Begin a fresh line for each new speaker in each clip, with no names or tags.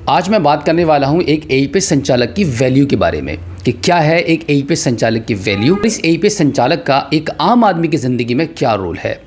आज मैं बात करने वाला हूं एक एईपीएस संचालक की वैल्यू के बारे में कि क्या है एक एईपीएस संचालक की वैल्यू, इस एईपीएस संचालक का एक आम आदमी की ज़िंदगी में क्या रोल है।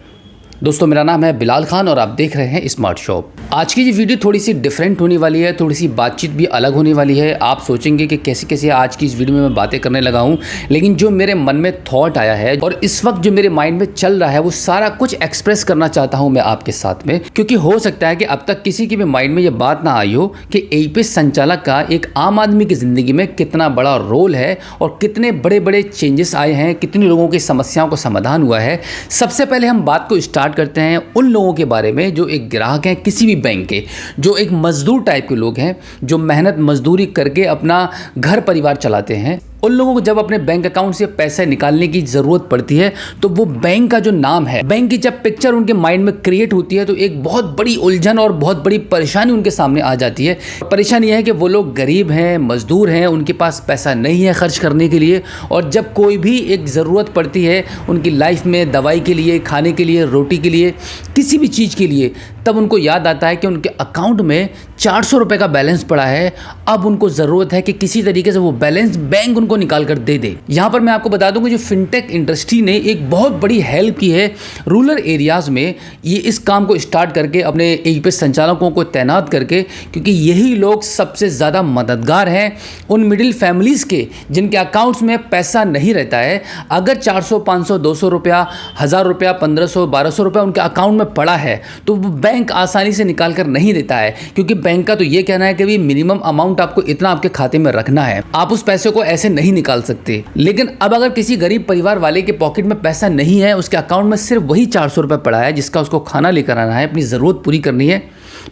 दोस्तों, मेरा नाम है बिलाल खान और आप देख रहे हैं स्मार्ट शॉप। आज की ये वीडियो थोड़ी सी डिफरेंट होने वाली है, थोड़ी सी बातचीत भी अलग होने वाली है। आप सोचेंगे कि कैसे कैसे आज की इस वीडियो में मैं बातें करने लगा हूँ, लेकिन जो मेरे मन में थॉट आया है और इस वक्त जो मेरे माइंड में चल रहा है वो सारा कुछ एक्सप्रेस करना चाहता हूँ मैं आपके साथ में, क्योंकि हो सकता है कि अब तक किसी के भी माइंड में ये बात ना आई हो कि एईपीएस संचालक का एक आम आदमी की ज़िंदगी में कितना बड़ा रोल है और कितने बड़े बड़े चेंजेस आए हैं, कितने लोगों की समस्याओं का समाधान हुआ है। सबसे पहले हम बात को स्टार्ट करते हैं उन लोगों के बारे में जो एक ग्राहक हैं किसी भी बैंक के, जो एक मजदूर टाइप के लोग हैं, जो मेहनत मजदूरी करके अपना घर परिवार चलाते हैं। उन लोगों को जब अपने बैंक अकाउंट से पैसे निकालने की ज़रूरत पड़ती है तो वो बैंक का जो नाम है, बैंक की जब पिक्चर उनके माइंड में क्रिएट होती है तो एक बहुत बड़ी उलझन और बहुत बड़ी परेशानी उनके सामने आ जाती है। परेशानी यह है कि वो लोग गरीब हैं, मजदूर हैं, उनके पास पैसा नहीं है खर्च करने के लिए, और जब कोई भी एक ज़रूरत पड़ती है उनकी लाइफ में, दवाई के लिए, खाने के लिए, रोटी के लिए, किसी भी चीज़ के लिए, तब उनको याद आता है कि उनके अकाउंट में 400 रुपये का बैलेंस पड़ा है। अब उनको ज़रूरत है कि किसी तरीके से वो बैलेंस बैंक उनको निकाल कर दे दे। यहाँ पर मैं आपको बता दूं कि जो फिनटेक इंडस्ट्री ने एक बहुत बड़ी हेल्प की है रूरल एरियाज़ में, ये इस काम को स्टार्ट करके अपने एईपीएस संचालकों को तैनात करके, क्योंकि यही लोग सबसे ज़्यादा मददगार हैं उन मिडिल फैमिलीज़ के जिनके अकाउंट्स में पैसा नहीं रहता है। अगर 400, 500, 200 रुपया, 1000 रुपया, 1500, 1200 रुपया उनके अकाउंट में पड़ा है तो वो बैंक आसानी से निकाल कर नहीं देता है, क्योंकि बैंक का तो ये कहना है कि भी मिनिमम अमाउंट आपको इतना आपके खाते में रखना है, आप उस पैसे को ऐसे नहीं निकाल सकते। लेकिन अब अगर किसी गरीब परिवार वाले के पॉकेट में पैसा नहीं है, उसके अकाउंट में सिर्फ वही 400 रुपये पड़ा है जिसका उसको खाना लेकर आना है, अपनी ज़रूरत पूरी करनी है,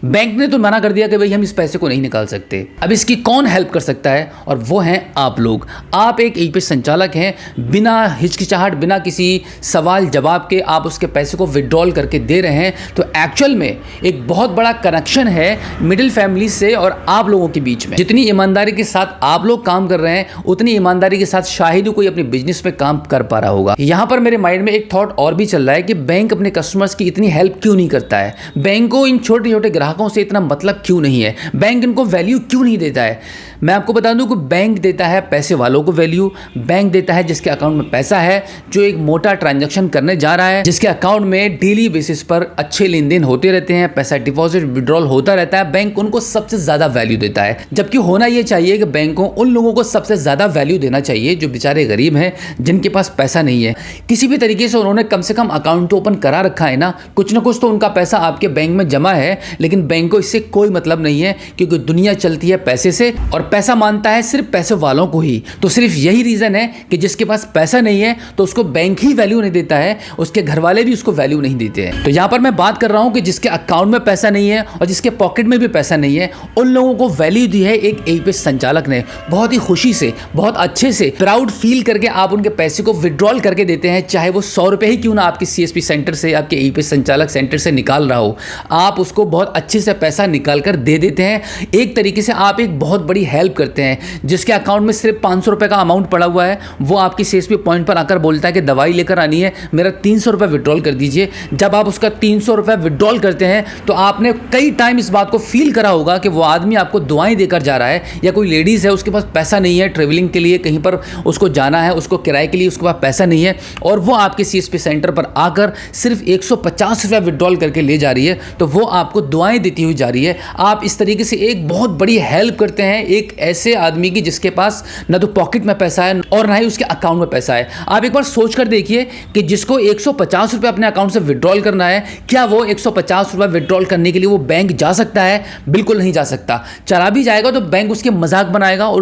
बैंक ने तो मना कर दिया कि भाई हम इस पैसे को नहीं निकाल सकते। अब इसकी कौन हेल्प कर सकता है, और वो हैं आप लोग। आप एक एईपीएस संचालक हैं, बिना हिचकिचाहट, बिना किसी सवाल जवाब के आप उसके पैसे को विड्रॉल करके दे रहे हैं, तो एक्चुअल में एक बहुत बड़ा कनेक्शन है मिडिल फैमिली से और आप लोगों के बीच में। जितनी ईमानदारी के साथ आप लोग काम कर रहे हैं उतनी ईमानदारी के साथ शायद ही कोई अपने बिजनेस में काम कर पा रहा होगा। यहाँ पर मेरे माइंड में एक थॉट और भी चल रहा है कि बैंक अपने कस्टमर्स की इतनी हेल्प क्यों नहीं करता है, बैंक को इन छोटे छोटे ग्राहकों से इतना मतलब क्यों नहीं है, बैंक इनको वैल्यू क्यों नहीं देता है। मैं आपको बता दूं कि बैंक देता है पैसे वालों को वैल्यू, बैंक देता है जिसके अकाउंट में पैसा है, जो एक मोटा ट्रांजैक्शन करने जा रहा है, जिसके अकाउंट में डेली बेसिस पर अच्छे लेन देन होते रहते हैं, पैसा डिपॉजिट विड्रॉल होता रहता है, बैंक उनको सबसे ज़्यादा वैल्यू देता है। जबकि होना यह चाहिए कि बैंक को उन लोगों को सबसे ज़्यादा वैल्यू देना चाहिए जो बेचारे गरीब हैं, जिनके पास पैसा नहीं है। किसी भी तरीके से उन्होंने कम से कम अकाउंट तो ओपन करा रखा है ना, कुछ ना कुछ तो उनका पैसा आपके बैंक में जमा है, लेकिन बैंक को इससे कोई मतलब नहीं है, क्योंकि दुनिया चलती है पैसे से और पैसा मानता है सिर्फ पैसे वालों को ही। तो सिर्फ यही रीजन है कि जिसके पास पैसा नहीं है तो उसको बैंक ही वैल्यू नहीं देता है, उसके घर वाले भी उसको वैल्यू नहीं देते हैं। तो यहां पर मैं बात कर रहा हूं कि जिसके अकाउंट में पैसा नहीं है और जिसके पॉकेट में भी पैसा नहीं है, उन लोगों को वैल्यू दी है एक एईपीएस संचालक ने। बहुत ही खुशी से, बहुत अच्छे से, प्राउड फील करके आप उनके पैसे को विड्रॉल करके देते हैं, चाहे वो 100 रुपए ही क्यों ना आपके सीएसपी सेंटर से, आपके एईपीएस संचालक सेंटर से निकाल रहा हो, आप उसको बहुत अच्छे से पैसा निकाल कर दे देते हैं। एक तरीके से आप एक बहुत बड़ी हेल्प करते हैं। जिसके अकाउंट में सिर्फ 500 रुपए का अमाउंट पड़ा हुआ है, वो आपकी सीएसपी पॉइंट पर आकर बोलता है कि दवाई लेकर आनी है, मेरा 300 रुपये विड्रॉल कर दीजिए। जब आप उसका 300 रुपये विड्रॉल करते हैं तो आपने कई टाइम इस बात को फील करा होगा कि वो आदमी आपको दुआएं देकर जा रहा है, या कोई लेडीज़ है उसके पास पैसा नहीं है, ट्रेवलिंग के लिए कहीं पर उसको जाना है, उसको किराए के लिए उसके पास पैसा नहीं है, और वो आपके सीएसपी सेंटर पर आकर सिर्फ 150 रुपये विड्रॉल करके ले जा रही है, तो वो आपको दुआएं देती हुई जा रही है। आप इस तरीके से एक बहुत बड़ी हेल्प करते हैं एक ऐसे आदमी की जिसके पास ना तो पॉकेट में पैसा है और ना ही उसके अकाउंट में पैसा है। आप एक बार सोच कर देखिए कि जिसको 150 रुपये अपने अकाउंट से विड्रॉल करना है, क्या वो 150 रुपये विड्रॉल करने के लिए वो बैंक जा सकता है? बिल्कुल नहीं जा सकता। चला भी जाएगा तो बैंक उसके मजाक बनाएगा और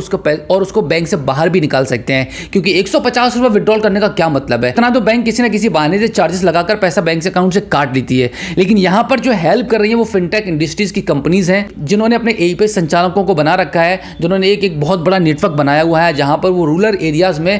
उसको बैंक से बाहर भी निकाल सकते हैं, क्योंकि 150 रुपये विड्रॉल करने का क्या मतलब है। इतना तो बैंक किसी ना किसी बहाने से चार्जेस लगाकर पैसा बैंक से अकाउंट से काट लेती है। लेकिन यहां पर जो हेल्प कर रही है वो फिनटेक इंडस्ट्रीज की कंपनीज हैं, जिन्होंने अपने एईपीएस संचालकों को बना रखा है, जिन्होंने एक बहुत बड़ा नेटवर्क बनाया हुआ है, जहां पर वो रूरल एरियाज में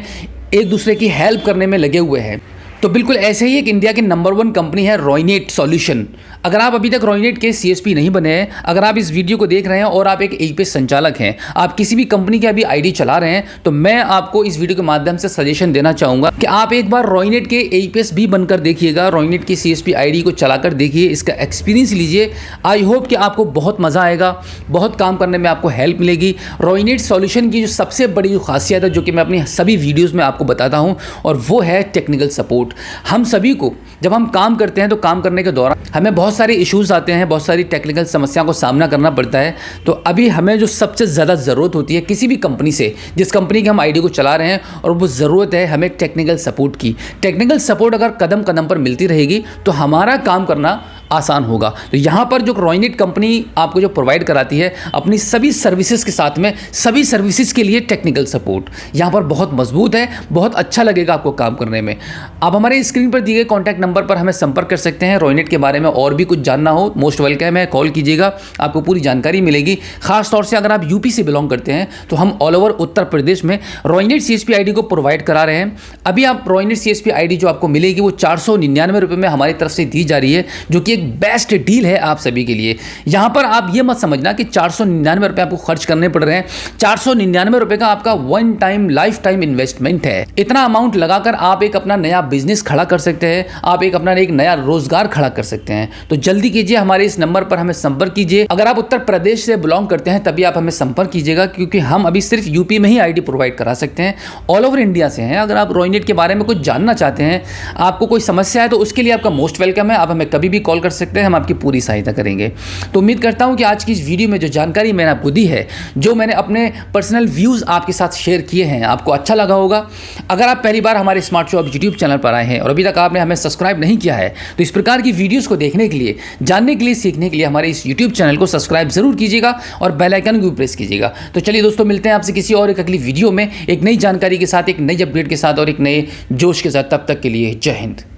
एक दूसरे की हेल्प करने में लगे हुए हैं। तो बिल्कुल ऐसे ही एक इंडिया की नंबर 1 कंपनी है रॉयनेट सॉल्यूशन। अगर आप अभी तक रॉयनेट के सीएसपी नहीं बने हैं, अगर आप इस वीडियो को देख रहे हैं और आप एक एईपीएस संचालक हैं, आप किसी भी कंपनी की अभी आईडी चला रहे हैं, तो मैं आपको इस वीडियो के माध्यम से सजेशन देना चाहूँगा कि आप एक बार रॉयनेट के एईपीएस भी बनकर देखिएगा, रॉयनेट की सीएसपी आईडी को चलाकर देखिए, इसका एक्सपीरियंस लीजिए। आई होप कि आपको बहुत मज़ा आएगा, बहुत काम करने में आपको हेल्प मिलेगी। रॉयनेट सॉल्यूशन की जो सबसे बड़ी जो खासियत है, जो कि मैं अपनी सभी वीडियोज़ में आपको बताता हूँ, और वो है टेक्निकल सपोर्ट। हम सभी को जब हम काम करते हैं तो काम करने के दौरान हमें बहुत सारे इश्यूज आते हैं, बहुत सारी टेक्निकल समस्याओं को सामना करना पड़ता है। तो अभी हमें जो सबसे ज़्यादा ज़रूरत होती है किसी भी कंपनी से, जिस कंपनी की हम आईडी को चला रहे हैं, और वो ज़रूरत है हमें टेक्निकल सपोर्ट की। टेक्निकल सपोर्ट अगर कदम कदम पर मिलती रहेगी तो हमारा काम करना आसान होगा। तो यहाँ पर जो रॉयनेट कंपनी आपको जो प्रोवाइड कराती है अपनी सभी सर्विसेज के साथ में, सभी सर्विसेज के लिए टेक्निकल सपोर्ट यहाँ पर बहुत मजबूत है, बहुत अच्छा लगेगा आपको काम करने में। आप हमारे स्क्रीन पर दिए गए कॉन्टैक्ट नंबर पर हमें संपर्क कर सकते हैं। रॉयनेट के बारे में और भी कुछ जानना हो, मोस्ट वेलकम है, कॉल कीजिएगा, आपको पूरी जानकारी मिलेगी। खास तौर से अगर आप यूपी से बिलोंग करते हैं तो हम ऑल ओवर उत्तर प्रदेश में रॉयनेट सीएसपी आईडी को प्रोवाइड करा रहे हैं। अभी आप रॉयनेट सीएसपी आईडी जो आपको मिलेगी वो 499 रुपये में हमारी तरफ से दी जा रही है, जो कि एक बेस्ट डील है आप सभी के लिए। यहां पर आप ये मत समझना कि 499 रुपये आपको खर्च करने पड़ रहे हैं। 499 रुपये का आपका one time life time investment है। इतना अमाउंट लगाकर आप एक अपना नया बिजनेस खड़ा कर सकते हैं, आप एक अपना एक नया रोजगार खड़ा कर सकते हैं। तो जल्दी कीजिए, हमारे इस नंबर पर हमें संपर्क कीजिए। अगर आप उत्तर प्रदेश से बिलोंग करते हैं तभी आप हमें संपर्क कीजिएगा, क्योंकि हम अभी सिर्फ यूपी में ही आईडी प्रोवाइड करा सकते हैं। ऑल ओवर इंडिया से हैं। अगर आप रॉयनेट के बारे में कुछ जानना चाहते हैं, आपको कोई समस्या है, तो उसके लिए आपका मोस्ट वेलकम है। आप हमें कभी भी कॉल कर सकते हैं, हम आपकी पूरी सहायता करेंगे। तो उम्मीद करता हूं कि आज की इस वीडियो में जो जानकारी मैंने आपको दी है, जो मैंने अपने पर्सनल व्यूज़ आपके साथ शेयर किए हैं, आपको अच्छा लगा होगा। अगर आप पहली बार हमारे स्मार्ट शॉप यूट्यूब चैनल पर आए हैं और अभी तक आपने हमें सब्सक्राइब नहीं किया है, तो इस प्रकार की वीडियोज़ को देखने के लिए, जानने के लिए, सीखने के लिए हमारे इस यूट्यूब चैनल को सब्सक्राइब जरूर कीजिएगा और बेल आइकन को प्रेस कीजिएगा। तो चलिए दोस्तों, मिलते हैं आपसे किसी और एक अगली वीडियो में, एक नई जानकारी के साथ, एक नई अपडेट के साथ और एक नए जोश के साथ। तब तक के लिए जय हिंद।